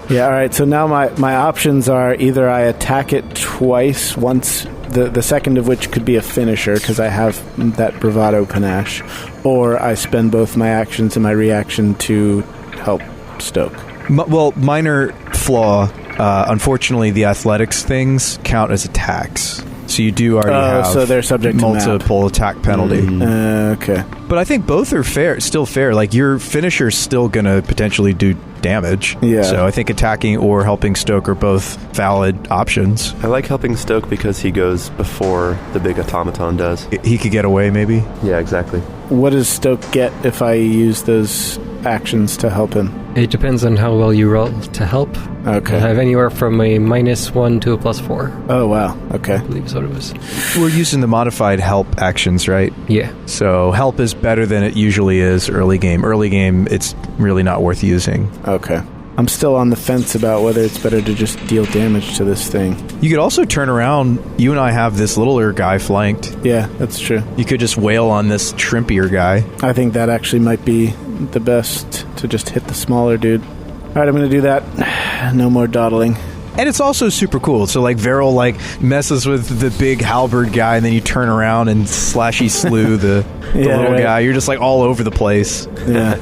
Yeah, all right. So now my options are either I attack it twice, once the second of which could be a finisher because I have that bravado panache, or I spend both my actions and my reaction to help Stoke. Minor flaw. Unfortunately, the athletics things count as attacks. So you do already have so they're subject to multiple attack penalty. Okay. But I think both are still fair. Your finisher's still going to potentially do damage. Yeah. So I think attacking or helping Stoke are both valid options. I like helping Stoke because he goes before the big automaton does. He could get away, maybe? Yeah, exactly. What does Stoke get if I use those actions to help him? It depends on how well you roll to help. Okay. I have anywhere from a -1 to a +4. Oh, wow. Okay. I believe is what it was. We're using the modified help actions, right? Yeah. So help is better than it usually is early game. Early game, it's really not worth using. Okay. I'm still on the fence about whether it's better to just deal damage to this thing. You could also turn around. You and I have this littler guy flanked. Yeah, that's true. You could just wail on this shrimpier guy. I think that actually might be the best, to just hit the smaller dude. All right, I'm going to do that. No more dawdling. And it's also super cool. So Verrol messes with the big halberd guy, and then you turn around and slashy slew the little guy. You're just all over the place. Yeah.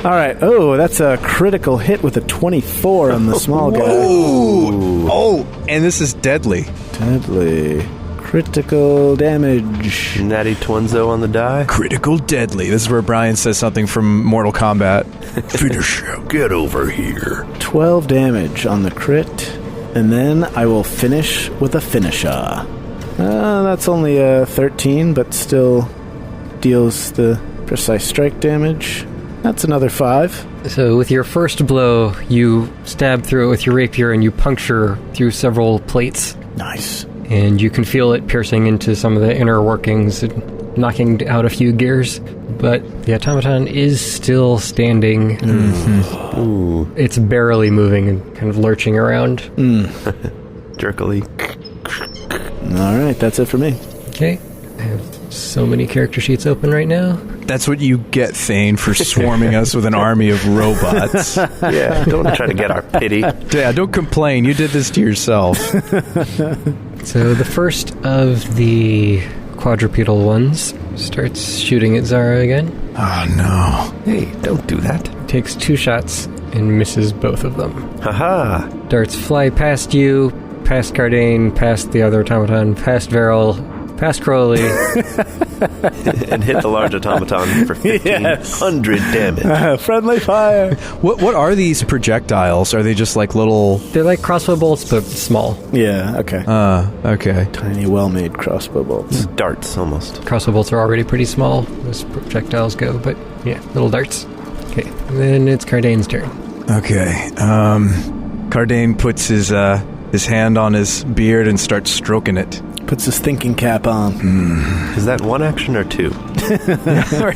All right. Oh, that's a critical hit with a 24 on the small guy. Oh, and this is deadly. Deadly. Critical damage. Natty Twinzo on the die. Critical deadly. This is where Brian says something from Mortal Kombat. Finish him. Get over here. 12 damage on the crit. And then I will finish with a finisher. That's only a 13, but still deals the precise strike damage. That's another 5. So with your first blow, you stab through it with your rapier and you puncture through several plates. Nice. And you can feel it piercing into some of the inner workings and knocking out a few gears. But the automaton is still standing. Mm-hmm. Ooh. It's barely moving and kind of lurching around. Jerkily. All right, that's it for me. Okay. I have so many character sheets open right now. That's what you get, Thane, for swarming us with an army of robots. Yeah, don't try to get our pity. Yeah, don't complain. You did this to yourself. So the first of the quadrupedal ones starts shooting at Zara again. Oh, no. Hey, don't do that. Takes 2 shots and misses both of them. Haha. Darts fly past you, past Kardain, past the other automaton, past Verrol, past Crowley. And hit the large automaton for 1,500 damage. Friendly fire. What are these projectiles? Are they just little... They're like crossbow bolts, but small. Yeah, okay. Okay. Tiny, well-made crossbow bolts. Darts, almost. Crossbow bolts are already pretty small as projectiles go, but yeah, little darts. Okay, and then it's Kardain's turn. Okay. Kardain puts his hand on his beard and starts stroking it. Puts his thinking cap on. Is that one action or 2?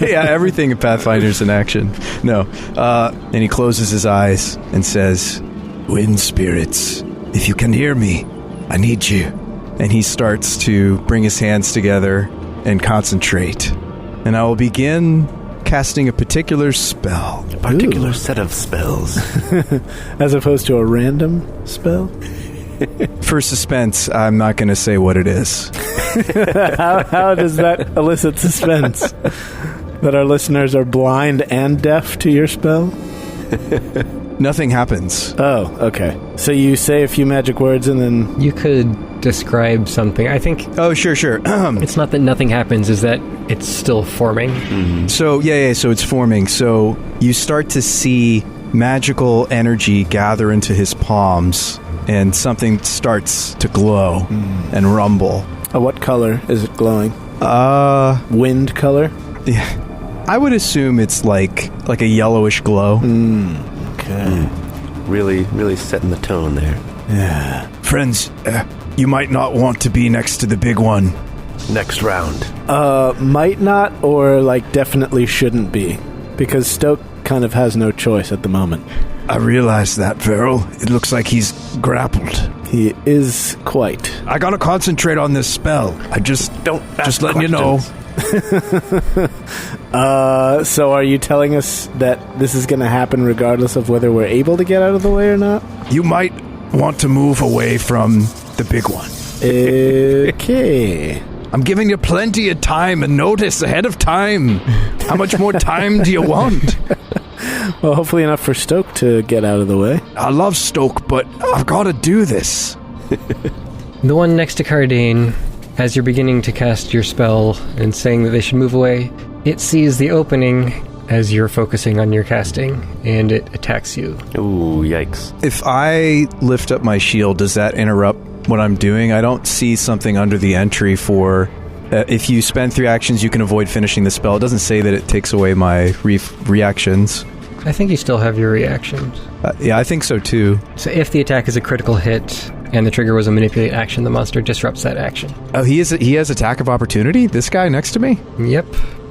Yeah, everything in Pathfinder's in action. No. And he closes his eyes and says, "Wind spirits, if you can hear me, I need you." And he starts to bring his hands together and concentrate. And I will begin casting a particular spell. A particular set of spells. As opposed to a random spell? For suspense, I'm not going to say what it is. How does that elicit suspense? That our listeners are blind and deaf to your spell? Nothing happens. Oh, okay. So you say a few magic words and then... You could describe something. I think... Oh, sure. It's not that nothing happens, is that it's still forming. Mm-hmm. So, so it's forming. So you start to see magical energy gather into his palms, and something starts to glow and rumble. What color is it glowing? Wind color? Yeah. I would assume it's like a yellowish glow. Okay. Really, really setting the tone there. Yeah. Friends, you might not want to be next to the big one. Next round. Might not, or definitely shouldn't be. Because Stoke kind of has no choice at the moment. I realize that, Verrol. It looks like he's grappled. He is quite. I gotta concentrate on this spell. I just Don't just letting you know. So are you telling us that this is going to happen regardless of whether we're able to get out of the way or not? You might want to move away from the big one. Okay. I'm giving you plenty of time and notice ahead of time. How much more time do you want? Well, hopefully enough for Stoke to get out of the way. I love Stoke, but I've got to do this. The one next to Kardain, as you're beginning to cast your spell and saying that they should move away, it sees the opening as you're focusing on your casting, and it attacks you. Ooh, yikes. If I lift up my shield, does that interrupt what I'm doing? I don't see something under the entry for... if you spend 3 actions, you can avoid finishing the spell. It doesn't say that it takes away my reactions. I think you still have your reactions. Yeah, I think so too. So if the attack is a critical hit and the trigger was a manipulate action, the monster disrupts that action. Oh, he has attack of opportunity? This guy next to me? Yep.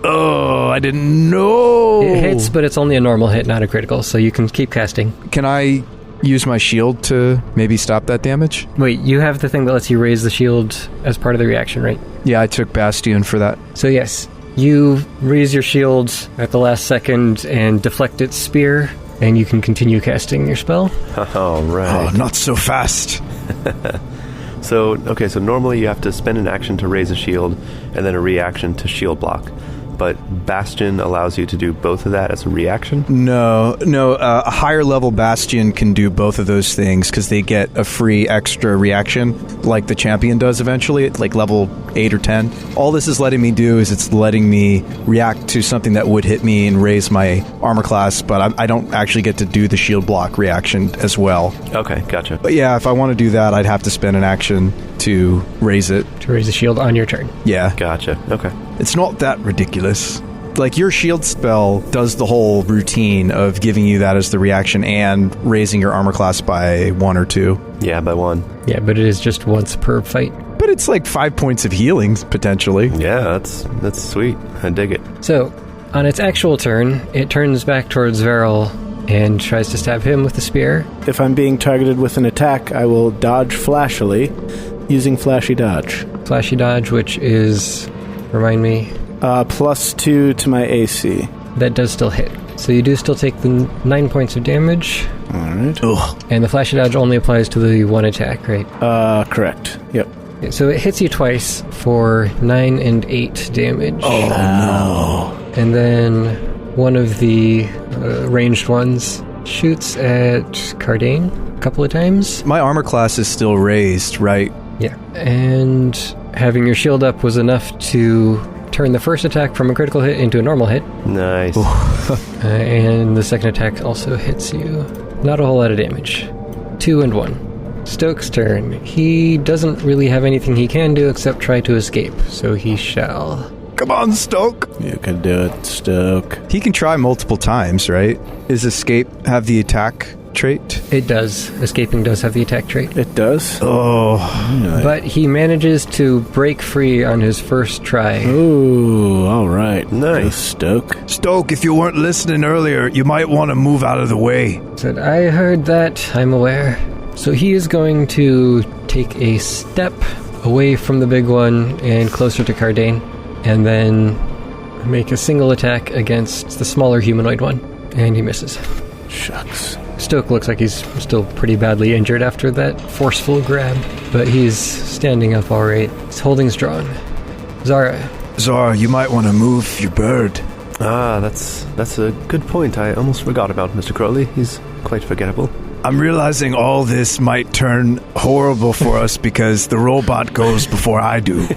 Oh, I didn't know. It hits, but it's only a normal hit, not a critical, so you can keep casting. Can I use my shield to maybe stop that damage? Wait, you have the thing that lets you raise the shield as part of the reaction, right? Yeah, I took Bastion for that. So yes, you raise your shield at the last second and deflect its spear, and you can continue casting your spell. All right. Oh, not so fast. So normally you have to spend an action to raise a shield and then a reaction to shield block. But Bastion allows you to do both of that as a reaction? No. A higher level Bastion can do both of those things because they get a free extra reaction like the champion does eventually at like level 8 or 10. All this is letting me do is it's letting me react to something that would hit me and raise my armor class, but I don't actually get to do the shield block reaction as well. Okay, gotcha. But yeah, if I want to do that, I'd have to spend an action to raise it. To raise the shield on your turn. Yeah. Gotcha, okay. It's not that ridiculous. Like, your shield spell does the whole routine of giving you that as the reaction and raising your armor class by 1 or 2. Yeah, by 1. Yeah, but it is just once per fight. But it's like 5 points of healing, potentially. Yeah, that's sweet. I dig it. So, on its actual turn, it turns back towards Verrol and tries to stab him with the spear. If I'm being targeted with an attack, I will dodge flashily using flashy dodge. Flashy dodge, which is... Remind me. +2 to my AC. That does still hit. So you do still take the 9 points of damage. All right. Ugh. And the flashy dodge only applies to the one attack, right? Correct. Yep. So it hits you twice for 9 and 8 damage. Oh, no. And then one of the ranged ones shoots at Kardain a couple of times. My armor class is still raised, right? Yeah. And having your shield up was enough to turn the first attack from a critical hit into a normal hit. Nice. And the second attack also hits you. Not a whole lot of damage. 2 and 1. Stoke's turn. He doesn't really have anything he can do except try to escape, so he shall. Come on, Stoke. You can do it, Stoke. He can try multiple times, right? Does escape have the attack trait? It does. Escaping does have the attack trait. It does? Oh. But he manages to break free on his first try. Ooh, all right. Nice. Go, Stoke. Stoke, if you weren't listening earlier, you might want to move out of the way. Said, I heard that. I'm aware. So he is going to take a step away from the big one and closer to Kardain, and then make a single attack against the smaller humanoid one. And he misses. Shucks. Stoke looks like he's still pretty badly injured after that forceful grab, but he's standing up all right. He's holding strong. Zara, you might want to move your bird. Ah, that's a good point. I almost forgot about Mr. Crowley. He's quite forgettable. I'm realizing all this might turn horrible for us because the robot goes before I do.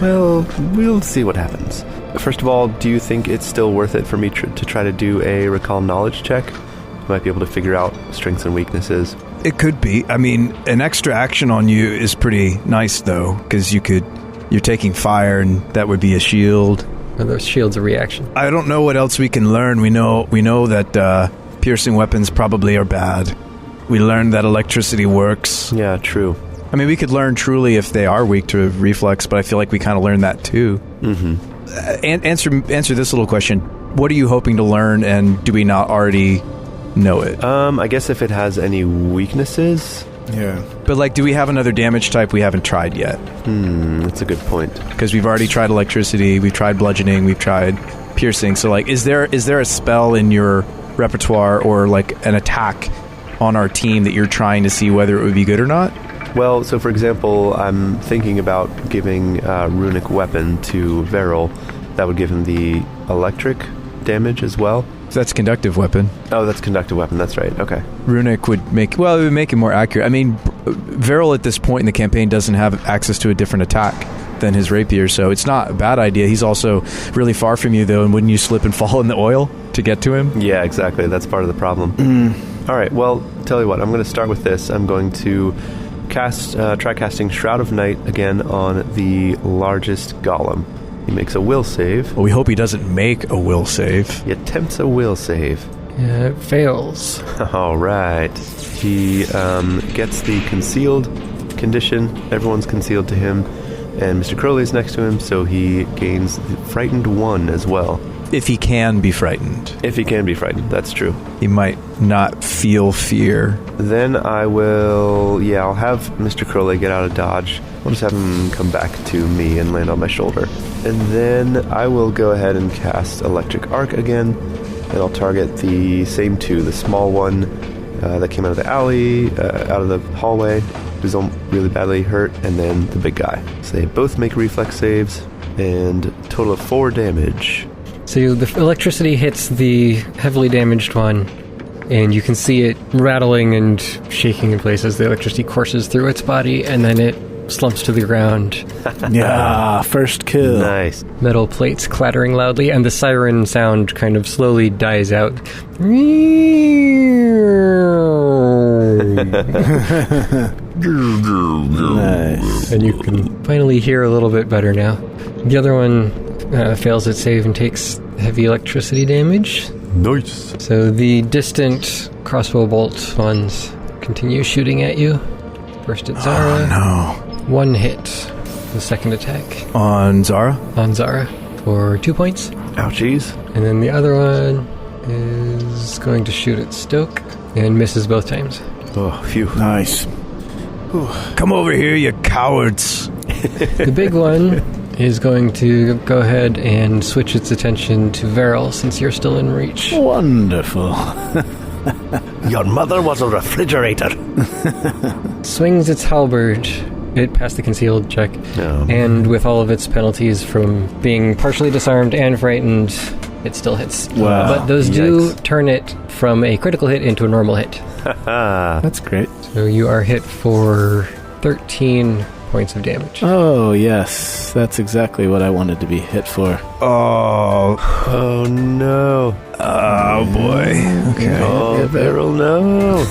Well, we'll see what happens. First of all, do you think it's still worth it for me to try to do a recall knowledge check? I might be able to figure out strengths and weaknesses. It could be. I mean, an extra action on you is pretty nice, though, because you're taking fire, and that would be a shield. And the shield's a reaction. I don't know what else we can learn. We know that piercing weapons probably are bad. We learned that electricity works. Yeah, true. I mean, we could learn truly if they are weak to reflex, but I feel like we kind of learned that too. Mm-hmm. answer this little question. What are you hoping to learn, and do we not already know it? I guess if it has any weaknesses. Yeah. But, like, do we have another damage type we haven't tried yet? That's a good point. Because we've already tried electricity, we've tried bludgeoning, we've tried piercing. So, like, is there a spell in your repertoire or, like, an attack on our team that you're trying to see whether it would be good or not? Well, so for example, I'm thinking about giving runic weapon to Verrol. That would give him the electric damage as well. So that's conductive weapon. Oh, that's conductive weapon. That's right. Okay. Runic would make... Well, it would make it more accurate. I mean, Verrol at this point in the campaign doesn't have access to a different attack than his rapier, so it's not a bad idea. He's also really far from you, though, and wouldn't you slip and fall in the oil to get to him? Yeah, exactly. That's part of the problem. All right. Well, tell you what. I'm going to start with this. I'm going to try casting Shroud of Night again on the largest golem. He makes a will save. Well, we hope he doesn't make a will save. He attempts a will save. Yeah, it fails. All right. He gets the concealed condition. Everyone's concealed to him. And Mr. Crowley's next to him, so he gains the Frightened 1 as well. If he can be frightened. If he can be frightened, that's true. He might not feel fear. Then I'll have Mr. Crowley get out of dodge. I'll just have him come back to me and land on my shoulder. And then I will go ahead and cast Electric Arc again, and I'll target the same two, the small one that came out of the alley, out of the hallway, who's really badly hurt, and then the big guy. So they both make reflex saves, and a total of 4 damage. So the electricity hits the heavily damaged one, and you can see it rattling and shaking in places. The electricity courses through its body, and then it slumps to the ground. Yeah, first kill. Nice. Metal plates clattering loudly, and the siren sound kind of slowly dies out. Nice. And you can finally hear a little bit better now. The other one fails its save and takes heavy electricity damage. Nice. So the distant crossbow bolt ones continue shooting at you. First at Zara. Oh, no. 1 hit. The second attack On Zara? on Zara for 2 points. Ouchies. And then the other one is going to shoot at Stoke and misses both times. Oh, phew. Nice. Come over here, you cowards. The big one is going to go ahead and switch its attention to Verrol since you're still in reach. Wonderful. Your mother was a refrigerator. Swings its halberd. It passed the concealed check. No. And with all of its penalties from being partially disarmed and frightened, it still hits. Wow. But those do Yikes. turn it from a critical hit into a normal hit. That's great. So you are hit for 13 points of damage. Oh, yes. That's exactly what I wanted to be hit for. Oh. Oh, no. Oh, boy. Okay. Oh, Verrol, no.